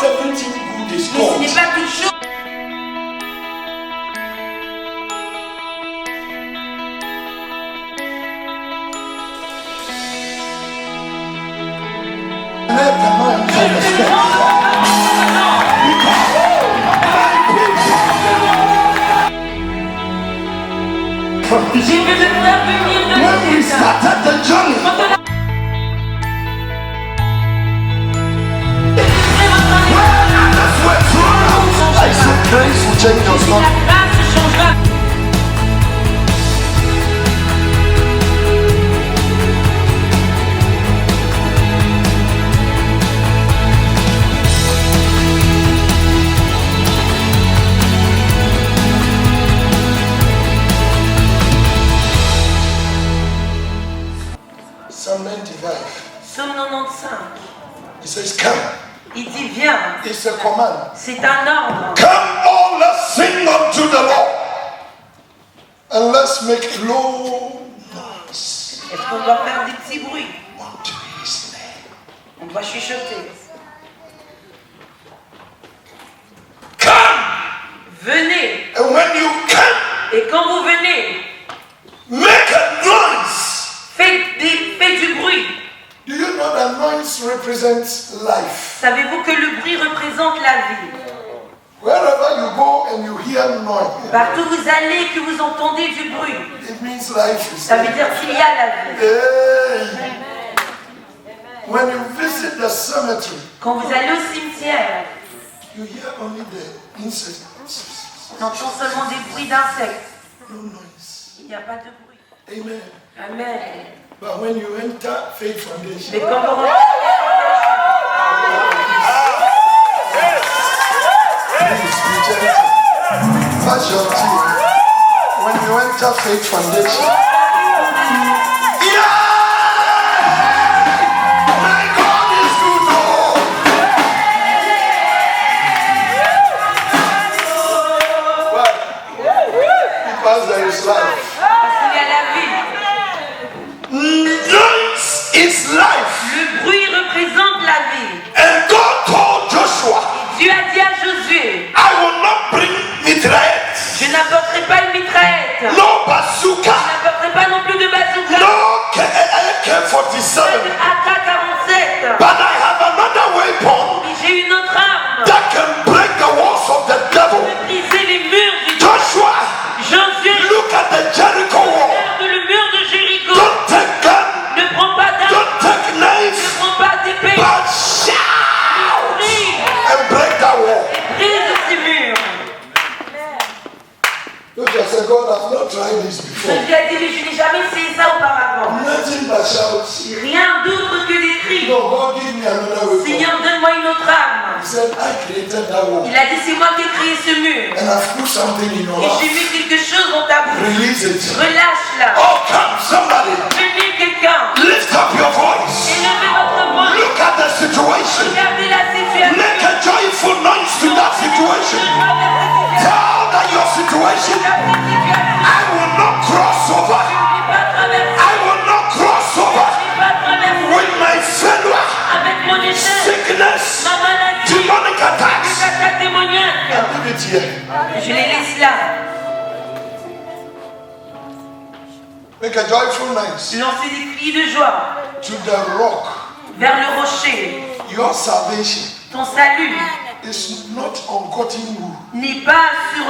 not everything good is Mais ce God. n'est pas toute chose. Let the man J'ai vu le frère venir de when we l'Église. started the journey, Quand on a when others were thrown out, I said grace will change us dit not. la grâce changera. Psalm 95. Psaume 95. He says, come. Il dit viens. It's a command. C'est un ordre. Come all, let's sing unto the Lord. And let's make low noise Est-ce qu'on doit faire des petits bruits? unto his name. On doit chuchoter. Come. Venez. And when you come, Et quand vous venez, make a noise. faites du bruit. Do you know that noise represents life? Savez-vous que le bruit représente la vie? Wherever you go and you hear noise, Partout où vous allez, que vous entendez du bruit, it means life is ça veut there. dire qu'il y a la vie. Hey. When you visit the cemetery, Quand vous allez au cimetière, you hear only the insects. on entend seulement des bruits d'insectes. No noise. Il n'y a pas de bruit. Amen. Amen. But when you enter Faith Foundation, Mais quand vous rentrez, please be gentle. Pass your tea. When you enter Faith Foundation, yeah! My God is good. Oh. Why? Because there is life. parce qu'il y a la vie. Noise is life. Le bruit représente la vie. And God told Joshua, Dieu a dit à Josué, I will not bring mitraillette, je n'apporterai pas une mitraillette. no bazooka, Je n'apporterai pas non plus de bazooka. no AK-47, AK-47. but I have another weapon Et j'ai une autre arme. that can break the walls of the devil. De briser les murs du Joshua, Josué, look at the Jericho wall. regarde le mur de Jéricho. Don't take gun, Ne prends pas d'arme, don't take ne knife, prends pas d'épée. but shout Prie and break that wall. et brise ces murs. Look, I said, God, I've not tried this before. Josué a dit, mais je n'ai jamais essayé ça auparavant. Nothing but shouts. Rien d'autre que des cris. No, God, give me another weapon. Seigneur, donne-moi une autre arme. He said, I created that wall. Il a dit, c'est moi qui ai créé ce mur. And I've put something in your Et j'ai life. mis quelque chose dans ta bouche. Release it. Relâche-la. Oh, come, somebody. Venez quelqu'un. Lift up your voice. Élevez votre voix. Look at the situation. Regardez la situation. Make a joyful noise to that situation. Tell that your situation, I will not cross over. I will not cross over with my failure, Avec mon échec, sickness, ma maladie, demonic les attacks. attaques démoniaques. Leave it here. Je les laisse là. Make a joyful noise Lancez des cris de joie to the rock. vers le rocher. Your salvation Ton salut is not on cotton wool. n'est pas sur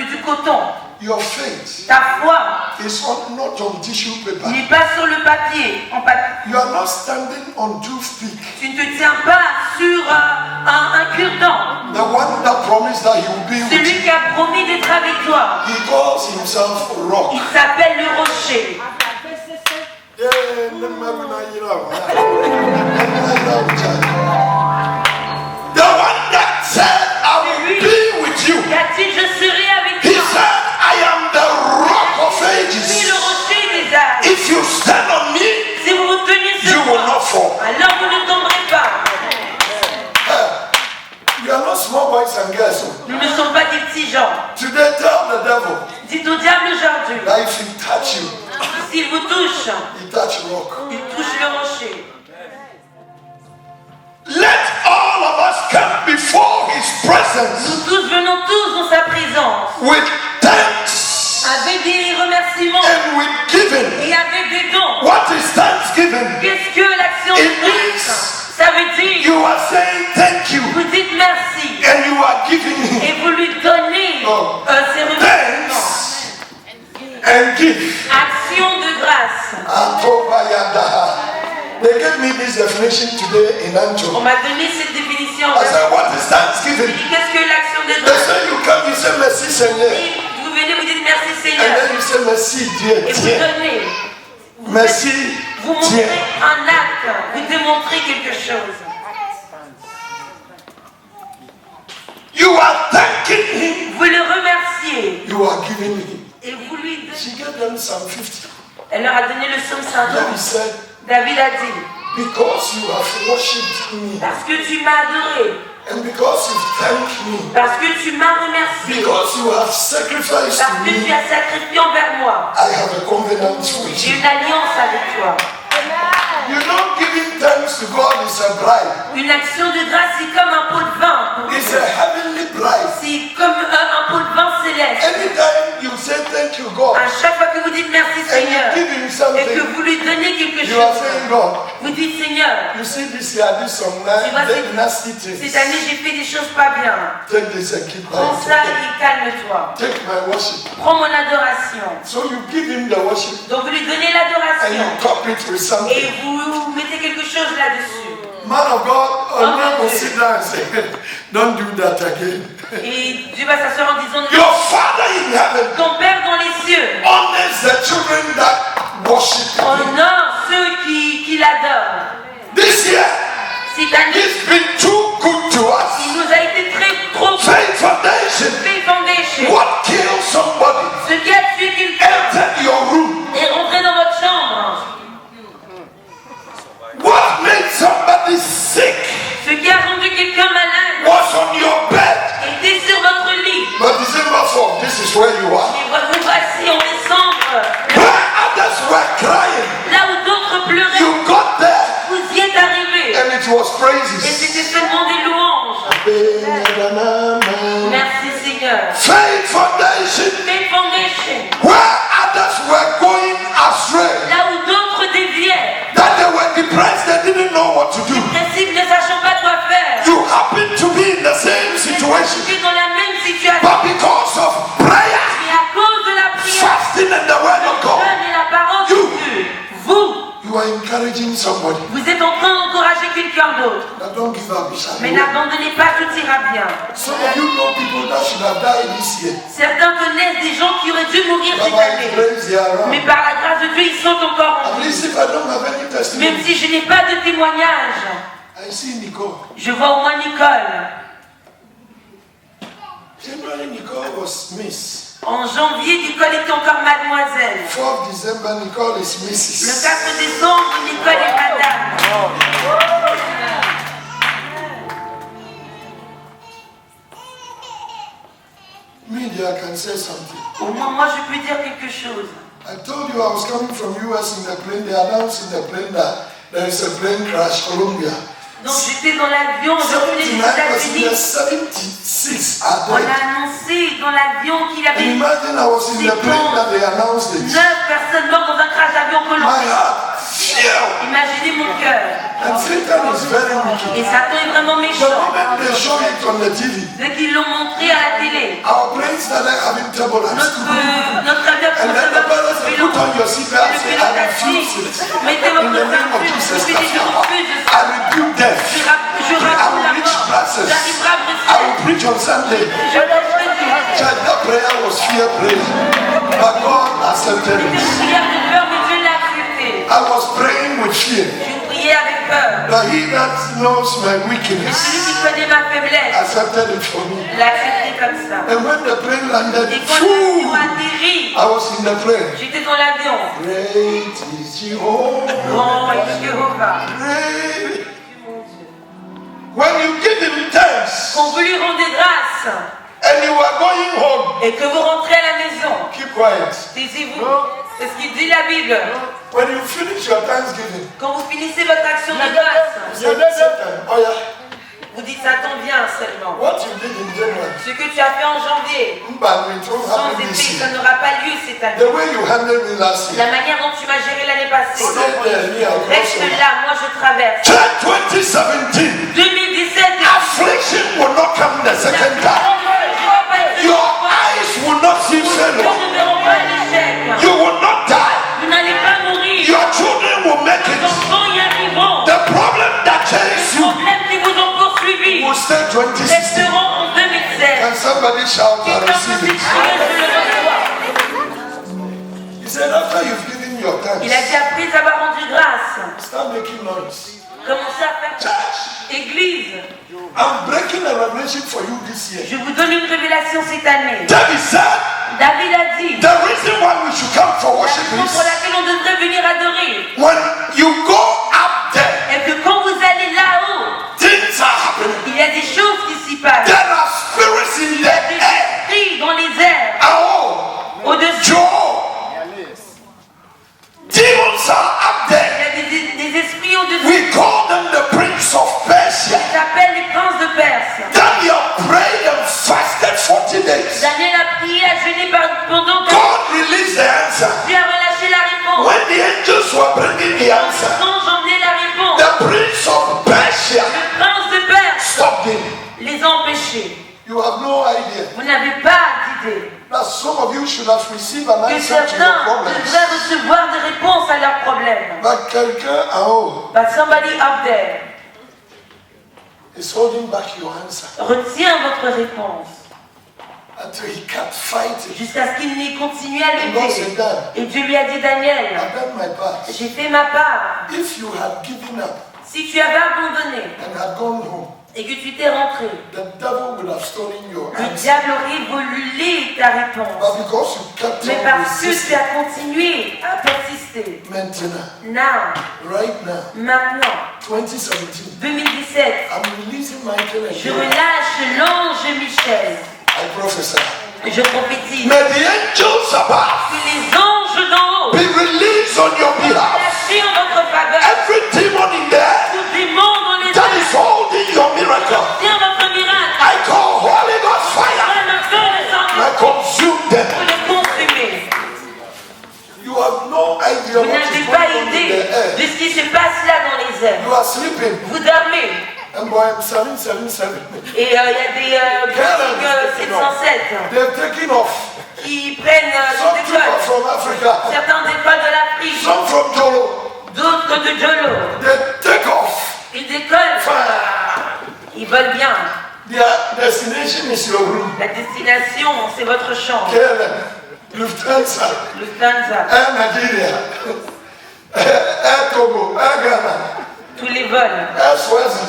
du coton. Your faith Ta foi is not on tissue paper. n'est pas sur le papier. En papier. You are not standing on toothpick. Tu ne te tiens pas sur un cure-dent. The one that promised that he will be with Celui you. qui a promis d'être avec toi. He calls himself rock. Il s'appelle le rocher. The one that said, I will be with you. Il a dit, je serai avec He toi. said, I am the rock of Je suis ages. le rocher des âges. If you stand on me, Si vous vous tenez you sur will moi, not fall. alors vous ne tomberez pas. You are not small boys and girls. Nous ne sommes pas des petits gens. Today, tell the devil Dites au diable aujourd'hui, that if he touch you, s'il vous touche, he touch rock. il touche le rocher. Let all of us come before His presence Nous tous venons tous dans sa présence with thanks avec des remerciements and with giving. et avec des dons. What is thanksgiving? Qu'est-ce que l'action It de grâce? Ça veut dire, You are saying thank you vous dites merci and you are giving Him et vous lui donnez ces remerciements. thanks and give. Action de grâce. Atobayada. They gave me this definition today in On Antioch. m'a donné cette définition. I said, what is J'ai thanksgiving? dit, qu'est-ce que l'action de They grâce? say you come, you say merci Seigneur. Et vous venez, vous dites merci And Seigneur. then you say merci Dieu. Et vous Tiens. donnez. Merci Vous montrez Dieu. un acte. Vous démontrez quelque chose. You are thanking Him. Vous le remerciez. You are giving Him. Et vous lui donnez. She gave them Psalm 50. Elle leur a donné le psaume Then he 50. said, David a dit, because you have worshipped me parce que tu m'as adoré, and because you thanked me, parce que tu m'as remercié, because you have sacrificed parce to que tu me, as sacrifié envers moi, I have a covenant with j'ai you. une alliance avec toi. You know, giving thanks to God is a bribe. Une action de grâce, c'est comme un pot de vin. pour It's Dieu. a heavenly bribe. C'est comme un pot de vin céleste. Anytime you say thank you, God, À chaque fois que vous dites merci and Seigneur, you give Him et que something, vous lui donnez quelque you are chose, saying, God, vous dites Seigneur, you see this year I did some nasty cette things. année j'ai fait des choses pas bien. Take this and keep Prends quiet. ça et calme-toi. Take my worship. Prends mon adoration. So you give Him the worship Donc vous lui donnez and l'adoration you top it with et something. vous mettez quelque chose là-dessus. Man of God, a man will sit down and say, don't do that again. Et Dieu va s'asseoir en disant, Your Father in heaven ton Père dans les cieux honors the children that worship Him. honore ceux qui l'adorent. This year, Cette année, He's been too good to us. il nous a été trop Faith Foundation, Faith Foundation. what killed somebody Ce qui a tué quelqu'un entered your room. est rentré dans votre chambre. What made somebody sick Ce qui a rendu quelqu'un malade was on your bed. était sur votre lit. But December 4th, this is where you are. Et vous voici en décembre, Where others were crying, là où d'autres pleuraient, you got there vous y êtes arrivés. and it was Et praises. c'était seulement des louanges. Merci Seigneur. Faith Foundation, Faith Foundation, where others were going astray, là où d'autres déviaient, that they were depressed, they didn't know what to do. principes ne sachant pas quoi faire. You happen to be in the same situation, J'étais dans la même situation. but because of prayer, Et à cause de la prière, fasting, and the word of le God, jeûne et la parole de Dieu, you are encouraging somebody. vous êtes en train d'encourager quelqu'un d'autre. Now don't give up, it shall Mais be well. n'abandonnez pas, tout ira bien. Some of you know people that should have died this year. Certains connaissent des gens qui auraient dû mourir But cette by His année. grace, they are Mais around. par la grâce de Dieu, ils sont encore en At vie. least if I don't have any Même testimony, si je n'ai pas de témoignage, I see Nicole. je vois au moins Nicole. January, Nicole was Miss. En janvier, Nicole était encore mademoiselle. 4th December, Nicole is Le Mrs. 4 décembre, Nicole est madame. Media can say something. Au moins, moi, je peux dire quelque chose. I told you I was coming from US in the plane. They announced in the plane that there is a plane crash, Colombia. Donc, j'étais dans l'avion, je venais des 79 passengers, États-Unis. 76 are On dead. a annoncé dans l'avion qu'il y And avait imagine I was in the plane that they announced it. 9 personnes mortes dans un crash d'avion en My Colombie. heart fell. Imaginez mon cœur. And Satan is very wicked. Et Satan est vraiment The méchant. moment they show it on the TV, Dès qu'ils l'ont montré à la télé, our brains started having turbulence. notre avion a And commencé then à the parents said, put on your Le seatbelt. I pilote a dit, refuse it. mettez In votre the name of ceinture. Jesus, Je dis, je refuse I ça. rebuke death. Je I raconte will la reach mort. Brussels. J'arriverai à I Bruxelles. will preach on Sunday. Je vais Church, that prayer was fear prayer. But God accepted C'était une it. prière de peur, mais Dieu l'a accepté. I was praying with fear. Je priais avec peur. But he that knows my Mais weakness celui qui connaît ma faiblesse accepted it for me. l'a accepté comme ça. And when the plane landed, Et quand l'avion phew, atterrit, I was in the plane. j'étais dans l'avion. Great is Jehovah. Grand est Jéhovah. Great. When you give him thanks Quand vous lui rendez grâce and you are going home, et que vous rentrez à la maison, keep quiet. taisez-vous. C'est ce qu'il dit la Bible. When you finish your thanksgiving, Quand vous finissez votre action de grâce, say, Satan, oh yeah, Vous dites Satan vient seulement. What you did in January, Ce que tu as fait en janvier, it won't sans happen this effet, ça year. n'aura pas lieu cette année. The way you handled me last year. La manière dont tu m'as géré l'année passée. Stay there, me, I cross Reste over. là, moi je traverse. Check 2017. 2017, Affliction will not come the second time. Your eyes will not see nous failure. ne verrons pas l'échec. You will not die. Vous n'allez pas mourir. Your children will make Vos it. enfants y arriveront. The problem that changed Les you problèmes qui vous ont poursuivis will stay 2016. resteront en 2016. Can somebody shout, I Quelqu'un peut receive it? s'écrier, je le reçois. He said, after you've given your thanks, Il a dit après avoir rendu grâce, start making noise. commencez à faire Church, église. I'm breaking a revelation for you this year. Je vous donne une révélation cette année. David said, David a dit, the reason why we should come for la worship raison pour is laquelle on devrait venir adorer when you go up there, est que quand vous allez là-haut, things are happening. il y a des choses qui s'y passent. There are spirits in Il y the a des air. esprits dans les airs, Oh, au-dessus. Joe. Demons are up Il there. y a des esprits au-dessus. We call them the prince of Persia. J'appelle les princes de Perse. Daniel prayed and fasted 40 days. Daniel a prié, a jeûné pendant que God released the answer. Dieu a relâché la réponse. When the angels were bringing the Quand answer, les anges emmenaient la réponse, the prince of Persia le prince de Perse stopped him. les a empêchés. You have no idea Vous n'avez pas d'idée that some of you should have received an que answer to your certains problems. devraient recevoir des réponses à leurs problèmes. But quelqu'un en haut But somebody up there is holding back your answer retient votre réponse until he can't fight it. jusqu'à ce qu'il n'ait continué à And God said, lutter. Dan, Et Dieu lui a dit, Daniel, I've done my part. j'ai fait ma part. If you had given up Si tu avais abandonné and had gone home, et que tu t'es rentré, the devil would have stolen your le answer. diable aurait volé ta réponse. But because you kept Mais on parce que tu resisting, as continué à persister. maintenant, Now, right now, maintenant, 2017, 2017, I'm releasing Michael and je you. relâche l'ange Michel. I prophesy. Je prophétise May the angels above que les anges d'en haut be released on your behalf. lâchés en votre faveur. Every demon in there Tout démon dans les that airs is holding your miracle, tient votre miracle. I call Holy Ghost fire. Prends le feu de I sang consume them. pour les consumer. You have no idea Vous what is n'avez going pas on in idée the air. de ce qui se passe là dans les airs. You are sleeping. Vous dormez. And boy, I'm 777. Et il y a des boutiques 707 They've taken off. qui prennent Some des people écoles. from Africa, Certains décollent de l'Afrique, some from Jolo. d'autres de Jolo. They take off. Ils décollent, Fire. ils volent bien. Their destination is your room. La destination, c'est votre chambre. KLM, Lufthansa, Lufthansa, Air Nigeria, Air Togo, Air Ghana, tous les vols. Air Swaziland.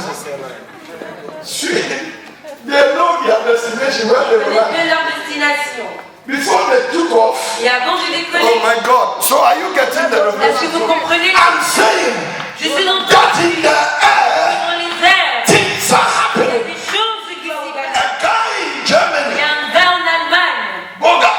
They know their destination where they Vous will land. connaissez leur destination. Before they took off, Et avant de oh décoller, my God. So are you getting the est-ce que revelation? vous comprenez? I'm saying Je suis dans that in the air, dans les airs. things are Il y a happening. des choses qui s'y passent. A guy in Il y Germany, a un gars en Allemagne. Boga,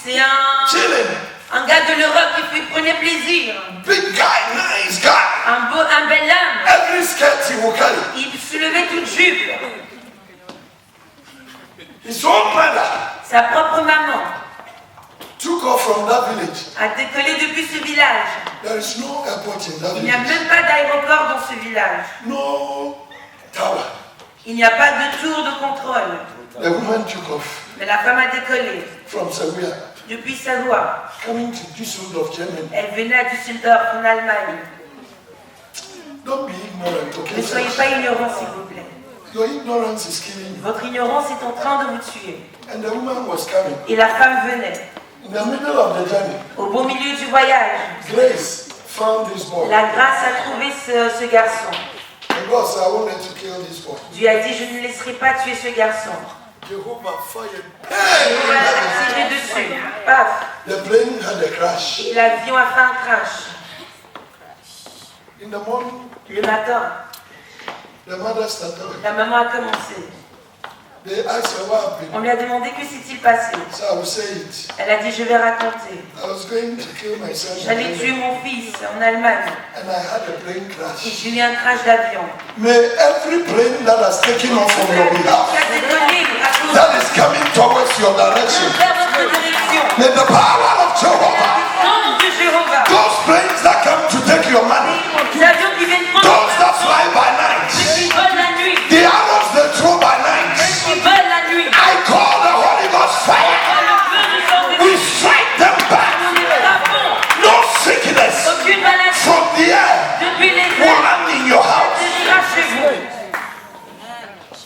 C'est un gars de l'Europe qui prenait plaisir. big guy, nice guy. Un bel homme. Every skirt he will carry. Il soulevait toute jupe. His own mother Sa propre maman took off from that village. a décollé depuis ce village. There is no airport in that Il n'y a village. même pas d'aéroport dans ce village. No tower. Il n'y a pas de tour de contrôle. The woman took off Mais la femme a décollé from Serbia, depuis Savoie. coming to Düsseldorf, Germany. Elle venait à Düsseldorf en Allemagne. Don't be ignorant, okay? Ne soyez pas ignorants, s'il vous plaît. Your ignorance is killing you. Votre ignorance est en train de vous tuer. And the woman was coming. Et la femme venait. In the middle of the journey, Au beau milieu du voyage, Grace found this boy. la grâce a trouvé ce garçon. And God said, I wanted to kill this boy. Dieu a dit, je ne laisserai pas tuer ce garçon. Jehovah fired. On va tirer dessus. Paf. The plane had a crash. Et l'avion a fait un crash. In the morning, Le matin, the mother started. la maman a commencé. They asked her what happened. On lui a demandé que s'est-il passé. So I will say it. Elle a dit, je vais raconter. I was going to kill my son. J'allais tuer mon fils en Allemagne And I had a plane et crash. j'ai eu un crash d'avion. May every plane that has taken off from your behalf, Qui a déconné à cause that is coming towards your direction, vers votre direction. may the power of Jehovah, Nom de Jéhovah. those planes that come to take your money, Les avions qui viennent prendre those that fly by ceux night, qui volent la nuit, the arrows they throw by night, ceux qui volent la nuit. I call the Holy Ghost fire. Le feu du sang We strike them back. nous les frappons. No sickness Aucune maladie from the air depuis les will airs land in your house. n'ira chez vous.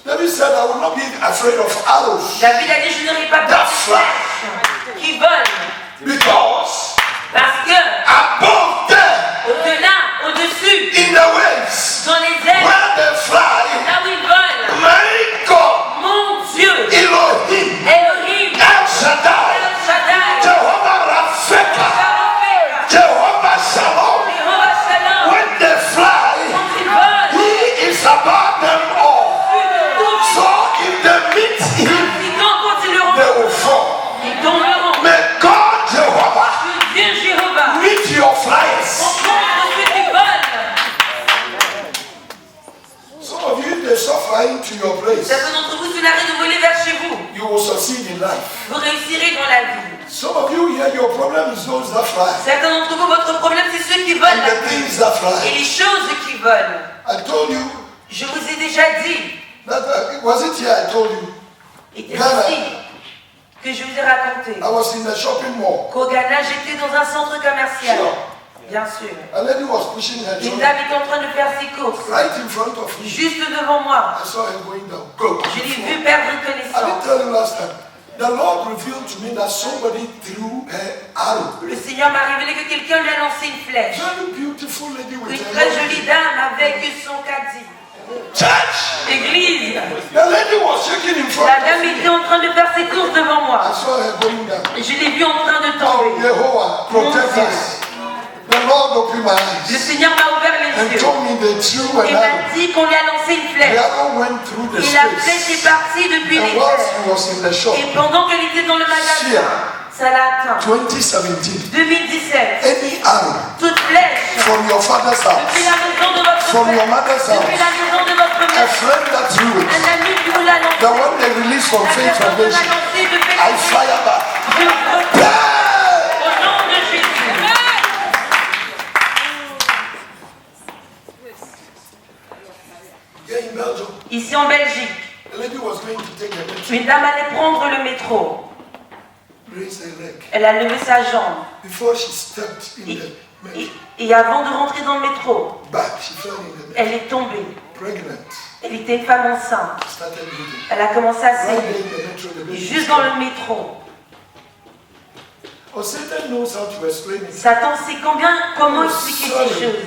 David said, I will not be afraid of arrows David a dit, je n'aurai pas peur des flèches qui volent. because Parce que above them, au-delà, au-dessus, in the waves, dans les airs, where they fly, là où ils volent, my God, mon Dieu, Elohim, Elohim, El Shaddai, El Shaddai, Jehovah Rafeka, Jehovah Shalom, Jéhovah Shalom, when they fly, quand ils volent, He is above them all. plus de tout, So if they meet Him, si quand ils le they rencontrent, will fall. ils tomberont. May God, Jehovah, Que Dieu Jéhovah meet your flyers. rencontre ceux qui volent. Some of you, they stop flying to your place. Certains d'entre vous, si vous n'arrêtez de voler vers chez vous, You will succeed in life. vous réussirez dans la vie. Some of you here, your problem is those that fly Certains d'entre vous, votre problème, c'est ceux qui volent and la the vie things that et fly. les choses qui volent. I told you Je vous ai déjà dit, that was it here? I told you et c'est ici que je vous ai raconté, I was in the shopping mall. qu'au Ghana, j'étais dans un centre commercial. Sure. Bien sûr. A lady was pushing her Une trolley dame était en train de faire ses courses, right in front of me. juste devant moi. I saw her going down. Go. Je l'ai vu perdre I didn't connaissance. tell you last time. The Lord revealed to me that somebody threw her arrow. Le Seigneur m'a révélé que quelqu'un lui a lancé une flèche. Very beautiful lady with Une a très long- jolie dame avec son caddie. Church. Église. The lady was shaking in front La of dame me. était en train de faire ses courses devant I moi. saw her going down. Et je l'ai vue en train de Oh, tomber. Jehovah, protect us. The Lord opened my Le eyes Seigneur m'a ouvert les and yeux told me they threw et an arrow. m'a dit qu'on lui a lancé une The flèche. arrow went through the Et la flèche space. est partie depuis les And whilst airs. he was in the shop, Et pendant qu'elle était dans le magasin, Chia. ça l'a atteint. 2017, 2017, any arrow toute flèche from your father's depuis house, la maison de votre from your père, mother's depuis la house, maison de votre a mère, friend that threw it, un ami qui vous l'a lancé, the one they released from la faith personne qui l'a foundation, lancé de I fait fire back. je reprends Yeah! au nom de Jésus. Yeah, in Belgium, Ici en Belgique, the lady was going to take the metro, une dame allait prendre le métro. raise her leg. Elle a levé sa jambe. Before she stepped in Et, the metro, et avant de rentrer dans le métro, back, she fell in the metro. elle est tombée. Pregnant, Elle était une femme enceinte. started bleeding. Elle a commencé à Right saigner. there in the metro, the Et baby juste dans le métro. Oh, Satan knows how to explain it. Satan sait comment expliquer ces choses.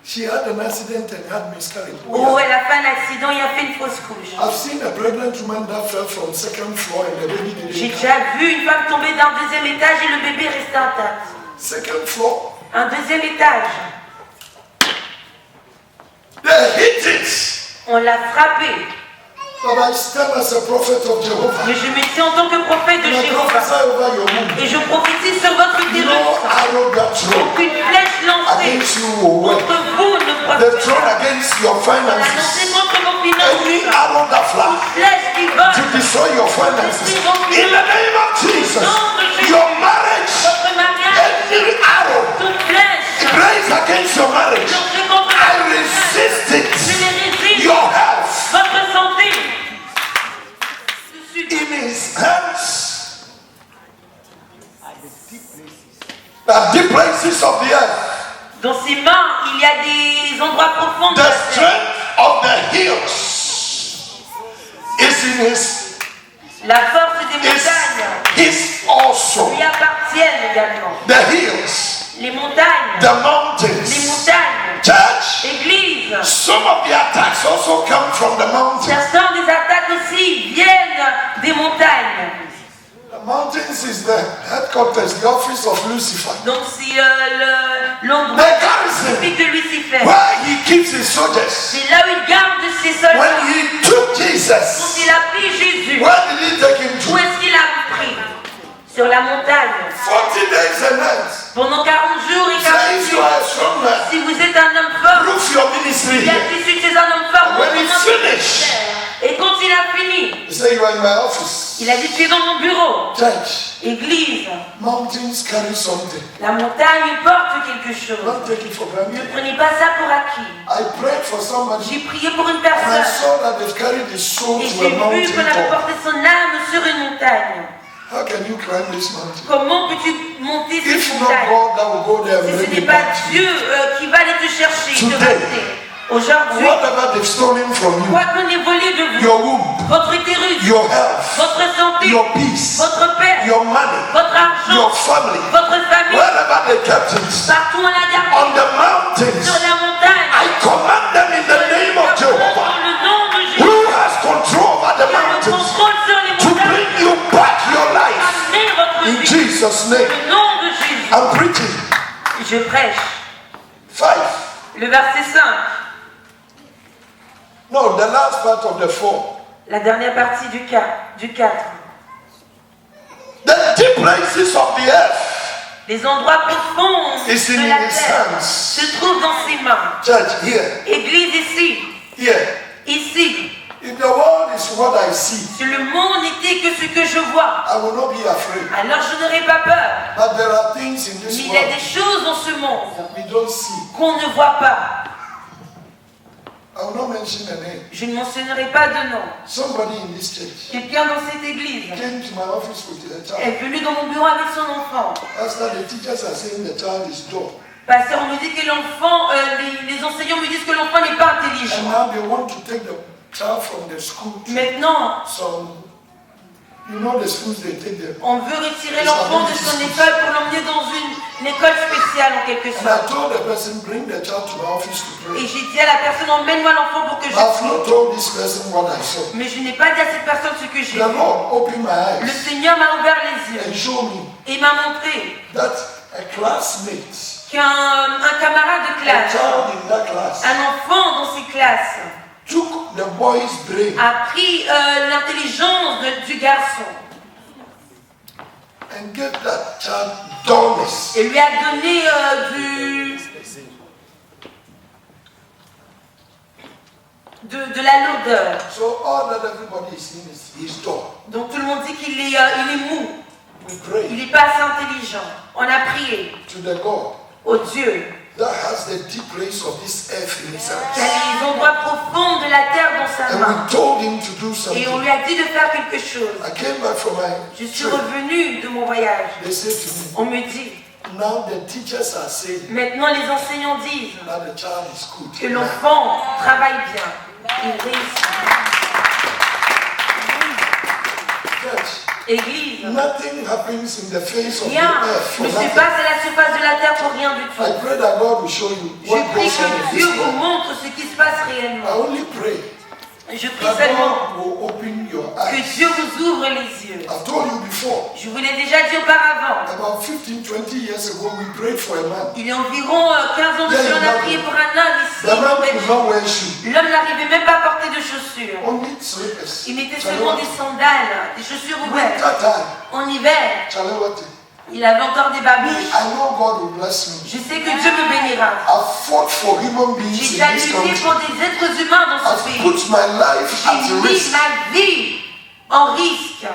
She had an accident and had miscarriage. Oh, elle a fait un accident, il a fait une fausse couche. I've seen a pregnant woman that fell from second floor and the baby J'ai didn't come. déjà vu une femme tomber d'un deuxième étage et le bébé restait intact. Second floor. Un deuxième étage. They hit it. On l'a frappé. But I stand as a prophet of Jehovah. Mais je me tiens en tant que prophète de And I Jéhovah. prophesy over your womb. Et je prophétise sur votre No utérus. arrow that thrown Aucune flèche lancée against you will work. contre vous ne The thrown prospérera. against your On l'a lancé finances. contre vos Any finances. arrow that flies Flèche qui to vole. destroy your finances. In the name of Jesus, your marriage, Votre mariage. any arrow Toute flèche. raised against your marriage, Lancée contre I resist Je it. les résiste. Your health Votre santé. in his hands. The deep places of the earth, Dans ses mains, il y a des endroits profonds de the la terre. strength of the hills is in his, La force des is montagnes his also. lui appartiennent également. The hills, Les montagnes. the Les mountains. montagnes. Church, Église. some of the attacks also come from the mountains. Certains des attaques aussi viennent des montagnes. The mountains is the headquarters, the office of Lucifer, Donc c'est l'endroit the garrison typique de Lucifer. where he keeps his soldiers. C'est là où il garde ses soldats. When he took Jesus Jesus, il a pris Jésus, where did he take him où to? est-ce qu'il a pris? Sur la montagne. 40 days and nights. Pendant 40 jours et 40 Say if you nuits. are a strong man, Si vous êtes un homme fort, prove your ministry il a here. dit si tu es un homme fort, And when he montre-moi ton finished, ministère. Et quand il a fini, he said, you are in my office. il a dit tu es dans mon bureau. Church, Église, mountains carry something. la montagne porte quelque chose. Don't take it for Ne granted. prenez pas ça pour acquis. I prayed for somebody J'ai prié pour une and I personne saw that they've carried his soul et to j'ai a vu mountain qu'on avait top. porté son âme sur une montagne. How can you climb this mountain? Comment peux-tu monter cette If not montagne God, that will go there and si ce bring n'est it pas back to you. Dieu qui va aller te chercher, te Today. ramener? Aujourd'hui, Whatever they've stolen from you, quoi qu'on ait volé de vous, your womb, votre utérus, your health, votre santé, your peace, votre paix, your money, votre argent, your family, votre famille, wherever they kept it, partout on l'a gardé, on the mountains, sur la montagne, I command them in the name of dans Jehovah, le nom de Jésus, who has control over the qui a le mountains, contrôle sur les to montagnes, bring you back your life. amenez votre In vie, Jesus' name, au nom de Jésus. I'm preaching. Je prêche. 5. Le verset 5, No, the last part of the 4. la dernière partie du 4. The deep places of the earth Les endroits profonds is in de la his terre hands. se trouvent dans ses mains. Church, here, Église ici, here. ici. If the world is what I see, Si le monde n'était que ce que je vois, I will not be afraid. alors je n'aurais pas peur. But there are things in Mais this il y a world des choses dans ce monde we don't see. qu'on ne voit pas. I will not mention a name. Je ne mentionnerai pas de nom. Somebody in this church Quelqu'un dans cette église came to my office with a child. est venu dans mon bureau avec son enfant. Pastor, the teachers are saying the child is dull. Pasteur, on me dit que l'enfant, les enseignants me disent que l'enfant n'est pas And intelligent. now they want to take the child from the school to Maintenant, some, you know the schools they take them. on veut retirer l'enfant de son école pour l'emmener dans une école spéciale en quelque And I sorte. told the person, bring the child to my office to pray. Et j'ai dit à la personne, emmène-moi l'enfant pour que je I've prie. not told this person what I saw. Mais je n'ai pas dit à cette personne ce que j'ai The vu. Lord opened my Le eyes Seigneur m'a ouvert les yeux and showed me et m'a montré that a classmate, qu'un camarade de a classe, child in that class, un enfant dans ses classes, took the boy's brain a pris l'intelligence du garçon and gave that child dullness. et lui a donné de la lourdeur. So all that everybody is seeing is he's dull. Donc tout le monde dit qu'il est, il est mou, We pray il n'est pas assez intelligent. On a prié to the God au Dieu that has the deep place of this earth in his qui a hands. les endroits profonds de la terre dans sa And main. we told him to do Et on something. lui a dit de faire quelque chose. I came back from my Je suis trip. revenue de mon voyage. They said to me, On me dit, now the teachers are saying maintenant les enseignants disent that the child is good. que l'enfant travaille bien. Il réussit. Church, Église, nothing happens in the face of the rien earth for ne se nothing. passe à la surface de la terre pour rien du I tout. pray that God will show you Je what prie goes on in que this Dieu vous world. montre ce qui se passe I réellement. only pray Je prie that seulement God will open your que eyes. Dieu vous ouvre les yeux. I've told you before, Je vous l'ai déjà dit auparavant. about 15, 20 years ago, we prayed for a man. Il y a environ 15 ans de cela, on a prié pour un homme ici. The man en could Belgique. not wear shoes, L'homme n'arrivait même pas à porter de chaussures. only slippers. Il mettait seulement des sandales, des chaussures ouvertes. Winter time, En hiver, Chalewati. il avait encore des babouches. I know God will bless me. Je sais que Dieu me bénira. I've fought for human beings J'ai in déjà this lutté country. pour des êtres humains dans ce I've pays. put my life at J'ai mis risk. ma vie en risque.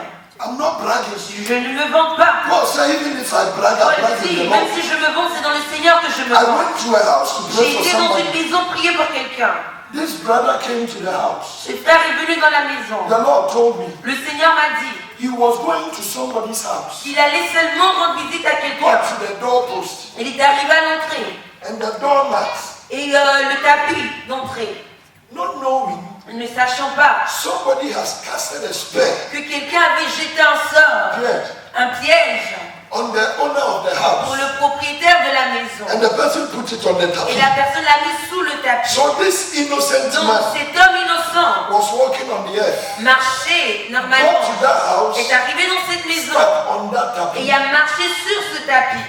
I'm not bragging. Je ne me vante pas. God said, even if I brag, I Paul brag in dit, the même Lord. si je me vante, c'est dans le Seigneur que je me I vante. went to a house to pray J'ai for été dans une somebody. maison prier pour quelqu'un. This brother came to the house. Ce frère est venu dans la maison. The Lord told me Le Seigneur m'a dit he was going to somebody's house. qu'il allait seulement rendre visite à quelqu'un. Got to the doorpost Il est arrivé à l'entrée. and the doormat, Et le tapis d'entrée, not knowing ne sachant pas somebody has casted a spell que quelqu'un avait jeté un sort, un piège, on the owner of the pour house. le propriétaire de la maison. And the person put it on the Et tapis. la personne l'a mis sous le tapis. So this innocent Donc man cet homme innocent was walking on the earth. marchait Got normalement, to that house, est arrivé dans cette maison stepped on that et tapis. a marché sur ce tapis.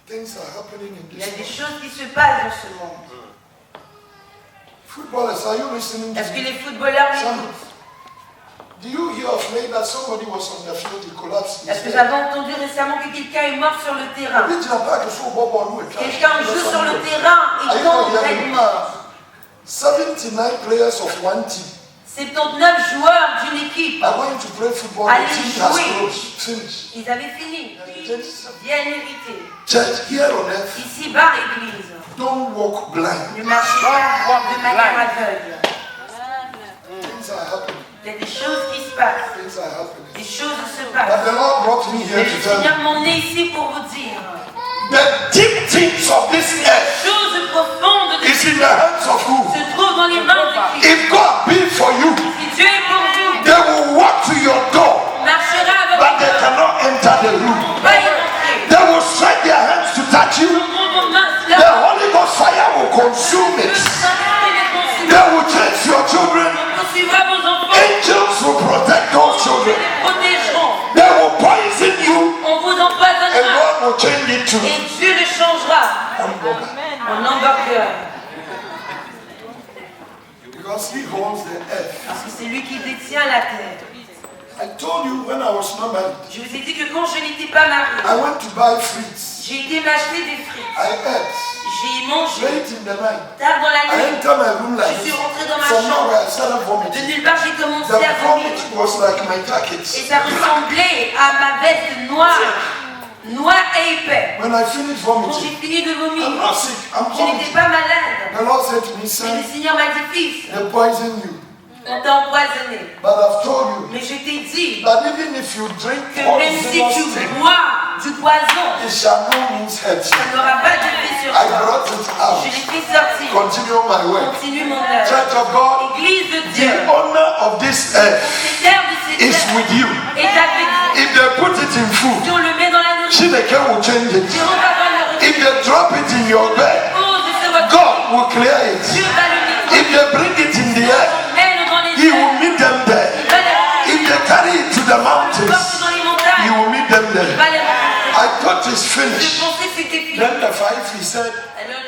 Things are happening in Il y a this des world. choses qui se passent dans ce monde. Footballers, are you listening to Est-ce que me? les footballeurs Some- m'écoutent? Do you hear of late that somebody was on the field, he collapsed? Est-ce que vous avez entendu récemment que quelqu'un est mort sur le terrain? Quelqu'un joue sur le terrain et tombe est mort. 79 players of one team 79 joueurs d'une équipe. are going to play football. Allez The team has jouer. closed, finished. Ils avaient fini. Bien mérité. Church here on earth, Ici-bas, l'église. don't walk blind. Ne marchez pas de manière aveugle. Things are happening. Il y a des choses qui se passent. Things are happening. Des choses se But passent. the Lord brought me here Mais to le tell Seigneur you m'en est ici pour vous dire. the deep things of this earth Choses profondes de is in the hands of who? se trouvent dans les mains de Christ. If God be for you, Si Dieu est pour vous, they will walk to your door, marchera but avec they vous. cannot enter the room. Va y entrer. They will stretch their hands to touch you. Vos mains The là. Holy Ghost fire will consume Le it. Saint-Esprit les They consumera. will chase your children. Poursuivra vos enfants. Angels will protect those Nous children. les protégerons. They will poison you, On vous and empoisonnera. God will change it to Et Dieu le changera hamburger. en hamburger. Because He holds the earth. Parce que c'est lui qui détient la terre. I told you when I was not married, Je vous ai dit que quand je n'étais pas mariée, I went to buy fruits. j'ai été m'acheter des frites. I ate J'ai mangé late in the night. tard dans la I nuit. entered my room like Je suis this. rentrée dans ma From chambre. nowhere, I started De vomiting. nulle part, j'ai The commencé à vomir. vomit was like my Et jacket. ça ressemblait à ma veste noire. Noire et épais. When I finished Quand vomiting, j'ai fini de I'm vomir, not sick. I'm je n'étais vomiting. pas malade. The Lord said to me, Et le son, Seigneur m'a dit, fils, they poison you. on t'a empoisonné. But I've told you Mais je t'ai dit that even if you drink que même si poisonous tu thing, bois du poison, it shall no means hurt ça you. n'aura pas d'effet sur I toi. brought it out. Je l'ai fait sortir. Continue my work. Continue mon œuvre. Church of God, Église de the Dieu, honor of this earth propriétaire de ces is terres with you. est avec vous. If they put it in food, Si on le met dans la nourriture, Chineke will change it. Dieu va voir le If they drop it in your bed, repose de ce repas. God will clear Dieu it. va le If they bring it in the air, mène dans les He airs. will meet them there. Il va les If they carry it to the porte mountains, dans les He montagnes. will meet them Il there. va les rencontrer. I thought it's Je finished. pensais que c'était fini. Then the five, he said, Alors,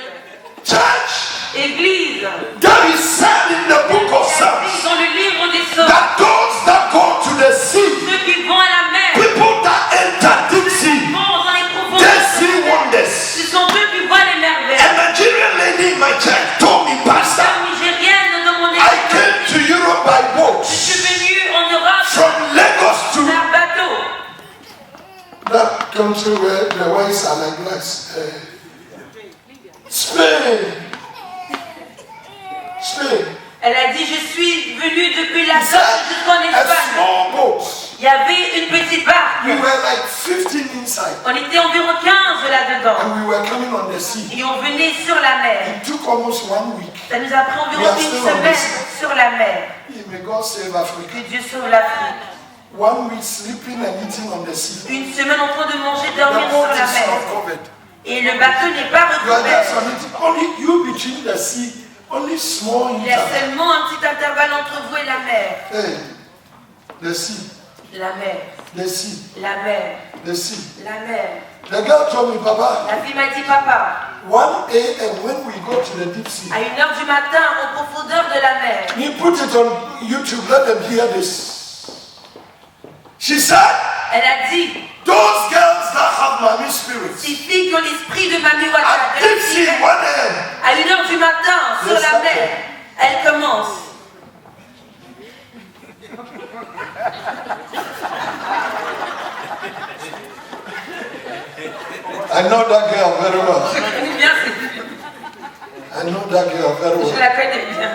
Church, Église, there is said in the book of Psalms dans le livre des Psaumes, that those that go to the sea, ceux qui vont à la mer, people that enter deep sea, vont dans les they profondeurs. see wonders. Ce sont eux qui voient les merveilles. A Nigerian lady in my church told me, Pastor, Une Nigérienne dans mon I église, came to Europe by boat je suis venue en Europe from Lagos to par bateau. that country where the whites are like blacks. Spain. Spain. Elle a dit, je suis venue depuis la He Côte said, jusqu'en a Espagne. small boat. Il y avait une petite barque. We were like 15 inside, On était environ 15 là-dedans. and we were coming on the sea. Et on venait sur la mer. It took almost 1 week. Ça nous a pris environ We are une still on semaine this. sur la mer. May God save Africa. Que Dieu sauve l'Afrique. 1 week sleeping and eating on the sea. Une semaine en train de manger, The dormir sur boat la is mer. not covered. Et le bateau n'est pas You are just recouvert. on it. Only you between the sea. Only small Il y a interval. seulement un petit intervalle entre vous et la mer. Hey, the sea, La mer, the sea, la mer, the sea. la mer. The girl told me, Papa, La fille m'a dit, papa, 1 a.m. when we go to the deep sea, à 1h du matin, en profondeur de la mer, he put it on YouTube. Let them hear this. She said, elle a dit, those girls that have mommy spirits ces filles qui ont l'esprit de Mami at Ouattara, deep sea 1 a.m. à 1h du matin, sur la mer, elles commencent. I know that girl very well. Je connais bien ces filles. I know that girl very Je well. la connais bien.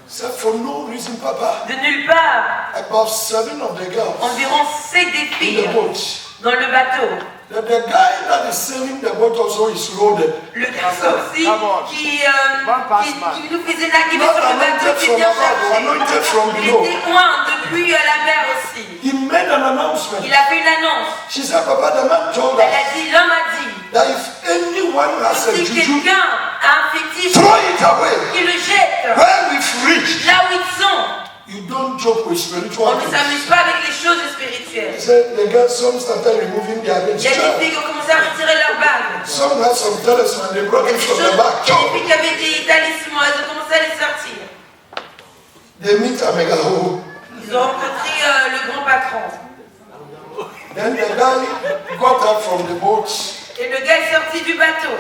So for no reason, Papa, De nulle part, about 7 of the girls environ 7 des in filles the boat. dans le bateau. The guy that is sailing the boat also is loaded. Le garçon aussi qui nous faisait naguer Not sur le bateau anointed qui from vient above, chercher. anointed from Il below. était loin depuis la mer aussi. He made an announcement. Il a fait une annonce. She said, Papa, the man told Elle us a dit, l'homme a dit, that if anyone has a si juju, quelqu'un a un fétiche, throw it away. qu'il le jette Where we've reached, là où ils sont. you don't joke with On spiritual ne things. s'amuse pas avec les choses He spirituelles. said the girls, some started removing their rings. Il y a des filles qui ont commencé à retirer leurs bagues. Some had some talisman, they brought Il y a it des from choses- the back. il y a des filles qui avaient des talismans, elles ont commencé à les sortir. They meet a megalo. Ils ont rencontré le grand patron. Then the guy got up from the boat. Et le gars est sorti du bateau.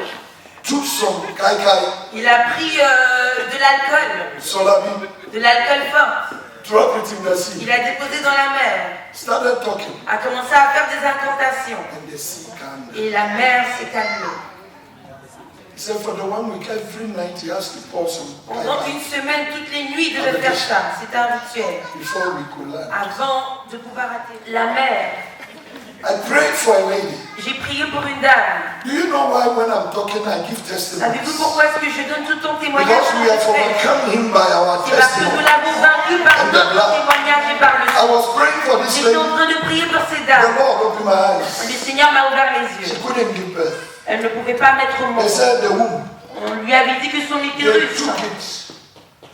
Took some kai kai. Il a pris de l'alcool. Solabi. De l'alcool fort. Drop it in the sea. Il a déposé dans la mer. Started talking. A commencé à faire des incantations. And the sea calmed. Et la mer s'est calmée. He said for the 1 week, every night he has to pour some kai Pendant kai une semaine, toutes les nuits, il devait faire ça. C'était un rituel. before we could land. Avant de pouvoir atterrir. La mer. I prayed for a lady. J'ai prié pour une dame. Do you know why when I'm talking I give testimonies? Savez-vous pourquoi est-ce que je donne tout ton témoignage? Because we have overcome him by our C'est parce que nous testimony. l'avons vaincu par notre témoignage et par le I sang. was praying for this J'étais lady. en train de prier pour ces The dames. Lord opened my eyes. Le Seigneur m'a ouvert les She yeux. couldn't give birth. Elle ne pouvait pas mettre au They monde. said the womb. On lui avait dit que son They utérus took it.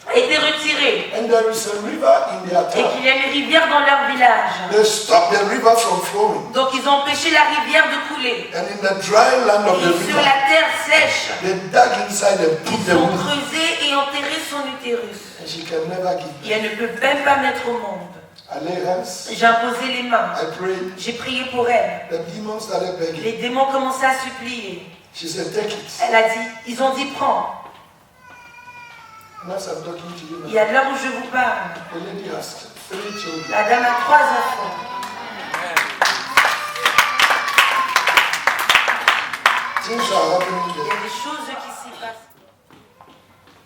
a été retiré And there is a river in their et town. qu'il y a une rivière dans leur village. They stopped the river from flowing. Donc ils ont empêché la rivière de couler. And in the dry land of the Et sur river, la terre sèche, they dug inside and put ils the ont womb. creusé et enterré son utérus. And she can never give Et birth. elle ne peut même pas mettre au monde. I lay hands. J'ai imposé les mains. I prayed. J'ai prié pour elle. The demons started begging. Les démons commençaient à supplier. She said, take it. Elle a dit, ils ont dit prends. And as I'm talking to you Et now, à l'heure où je vous parle, the lady has 3 children. la dame a 3 enfants. Things are happening Il y there. a des choses qui s'y passent.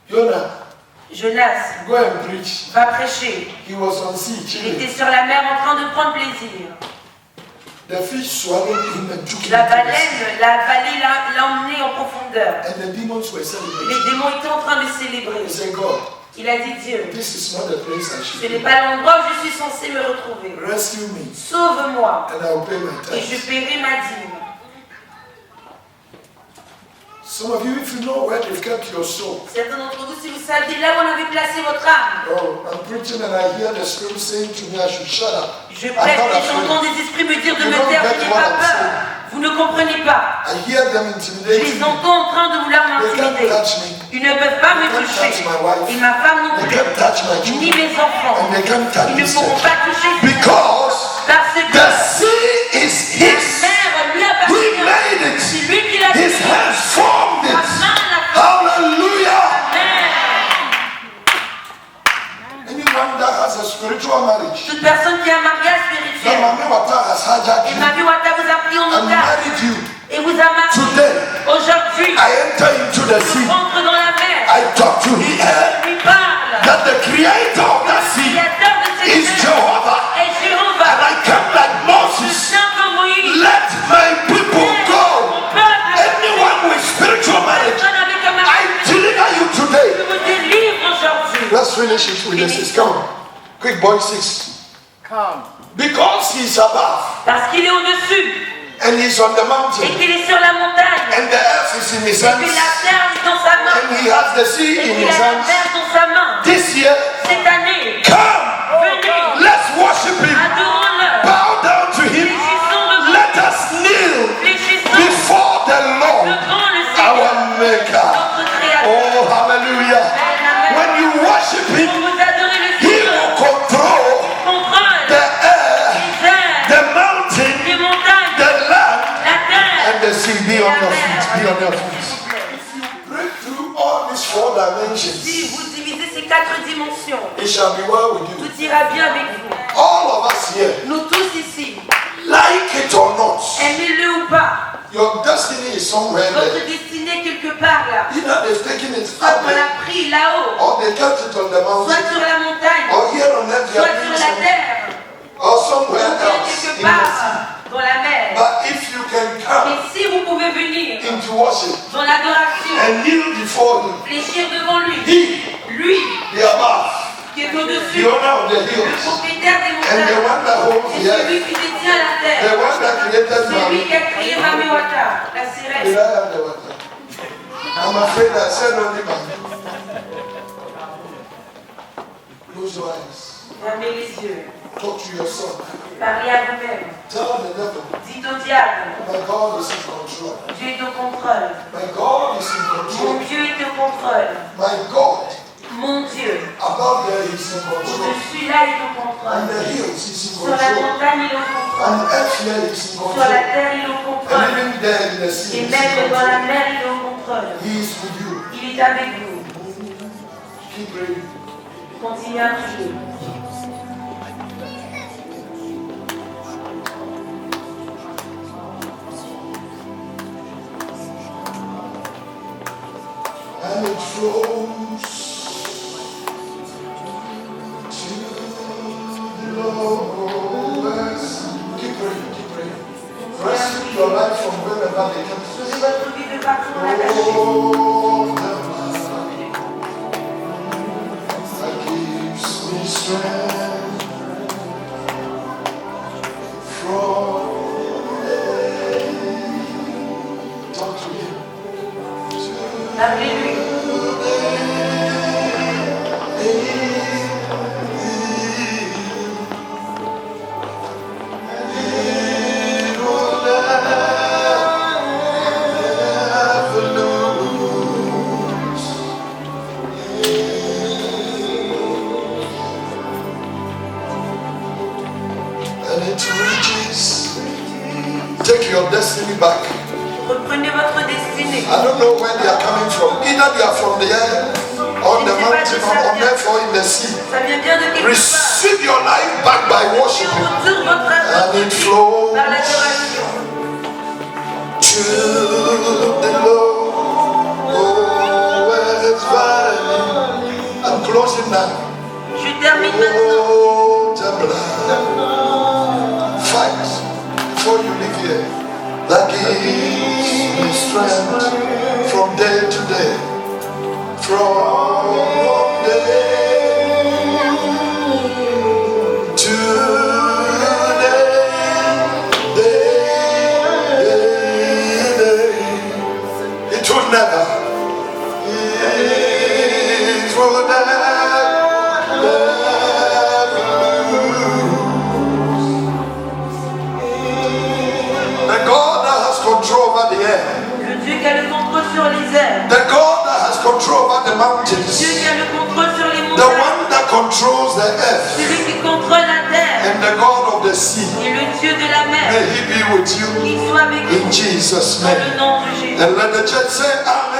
Jonah, Jonas go and preach. va prêcher. He was on sea Il chilling. était sur la mer en train de prendre plaisir. The fish swallowed him and took him La to the sea. baleine l'a avalé, l'a emmené en profondeur. And the demons were celebrating. Les démons étaient en train de célébrer. He said, God, Il a dit Dieu, this is not the place I ce should n'est be. pas l'endroit où je suis censé me retrouver. Rescue me, Sauve-moi and I'll pay my et je tithes. paierai ma dîme. Some of you, if you know where they've kept your soul, Certains d'entre vous, si vous saviez là où on avait placé votre âme, oh, I'm preaching and I hear the Spirit saying to me, I should shut up. je I'm prêche not et j'entends afraid. des esprits me dire de You me don't taire, get je n'ai what pas I'm peur. saying. Vous ne comprenez pas. I hear them Je intimidating les me. entends en train de vouloir They can't m'intimider. touch me. Ils ne peuvent pas me They can't toucher. touch my wife. Et ma femme non They plus. can't touch my Ni children. mes enfants. And they can't touch Ils ne this pourront church. pas toucher Because parce que the sea is la his. mer lui He appartient. made it. C'est lui qui l'a His fait. hands formed Sa it. main l'a fait. Hallelujah. Amen. Anyone that has a spiritual marriage, Toute personne qui a un mariage the spirituel. Mami Wata has hijacked Et you Mami Wata vous a pris en and otage. married you. Et vous a marié. Today, Aujourd'hui, I enter into the je sea. rentre dans la mer. I talk to him. Je lui parle. That the creator of Le that sea créateur de cette is mer Jehovah. est And Jéhovah. I come like Je Moses. viens comme Moïse. Let my people go. Mon peuple, Anyone with spiritual marriage, personne avec un I mariage. deliver you Je today. vous délivre aujourd'hui. Let's finish it with this. Come on. Quick boy 6. Come. Because he's above Parce qu'il est au-dessus and he's on the et mountain qu'il est sur la montagne. and the earth is in his Et que la hands terre est dans sa main. and he has the sea Et in qu'il his a la hands. mer dans sa main. This year, Cette année, come. venez, Let's worship him. adorons-le. Bow down to him. Fléchissons devant Let us kneel Fléchissons before the Lord, devant le Seigneur, our Maker. notre Créateur. Oh, hallelujah. When you worship Pour him, vous adorer le he Seigneur, will control contrôle the air, les airs, the mountain, les montagnes, the land, la terre. and the sea. Be on your feet. Be on your feet. Break through all these 4 dimensions. Si vous divisez ces 4 dimensions, It shall be well with you. tout ira bien avec vous. All of us here, Nous tous ici, like it or not, aimez-le ou pas, your destiny is somewhere votre there. destinée est quelque part là. Either they've taken it Soit up on there, l'a pris là-haut, or they kept it on the soit mountain, sur la montagne, or here on earth, they soit are sur doing la something, terre, or somewhere ou bien else quelque in the sea. part dans la mer. But if you can come Et si vous pouvez venir into worship dans l'adoration, and kneel before him, fléchir devant lui, he, lui the above, qui est the au-dessus, owner of the le hills, propriétaire des and the montagnes, one that holds et the earth, celui qui détient la the terre, one that created celui man. qui a créé Mami Wata, la Did sirène. I have the water? I'm afraid I said only man. Close your eyes. Fermez les yeux, Talk to your son. parlez à vous-même, Tell the devil, dites au diable, my God is in control. Dieu est au contrôle, My God is in mon control. Dieu est au contrôle, My God, mon Dieu, I Above there is in control. Au-dessus là, il est au contrôle. And the hills is in Sur la control. montagne, il est au contrôle. And earth here is in Sur control. la terre, il est au And contrôle. even there in the sea, Et is in même dans la control. mer, il est au contrôle. He is with you. Il est avec vous. Keep praying. Continuez à prier. And it flows to the lowest. Keep praying, keep praying. Rescue your life from wherever they come Sauvez from. votre vie de partout où la cachée. Oh, that gives me strength from talk to him. Appelez-lui. And it reaches. Take your destiny back. Reprenez votre destinée. I don't know where they are coming from. Either they are from the air, on the mountain, or on earth, or in the sea. Ça vient bien de quelque part. Receive your life back by Et worshiping. retourne votre âme And it flows par l'adoration. to the lowest valley. I'm closing now. Je termine maintenant. Oh, the blood. Fight before you leave here. That gives me strength from day to day. From day to day. It will never. It will never. The God that has control over the air. Le Dieu qui a le contrôle sur les airs. The God that has control over the Dieu mountains. qui a le contrôle sur les The montagnes. one that controls the earth. Celui qui contrôle la terre. And the God of the sea. Et le Dieu de la mer. May he be with you Qu'il soit avec in vous. Jesus' Dans le name. nom de Jésus. And let the church say amen.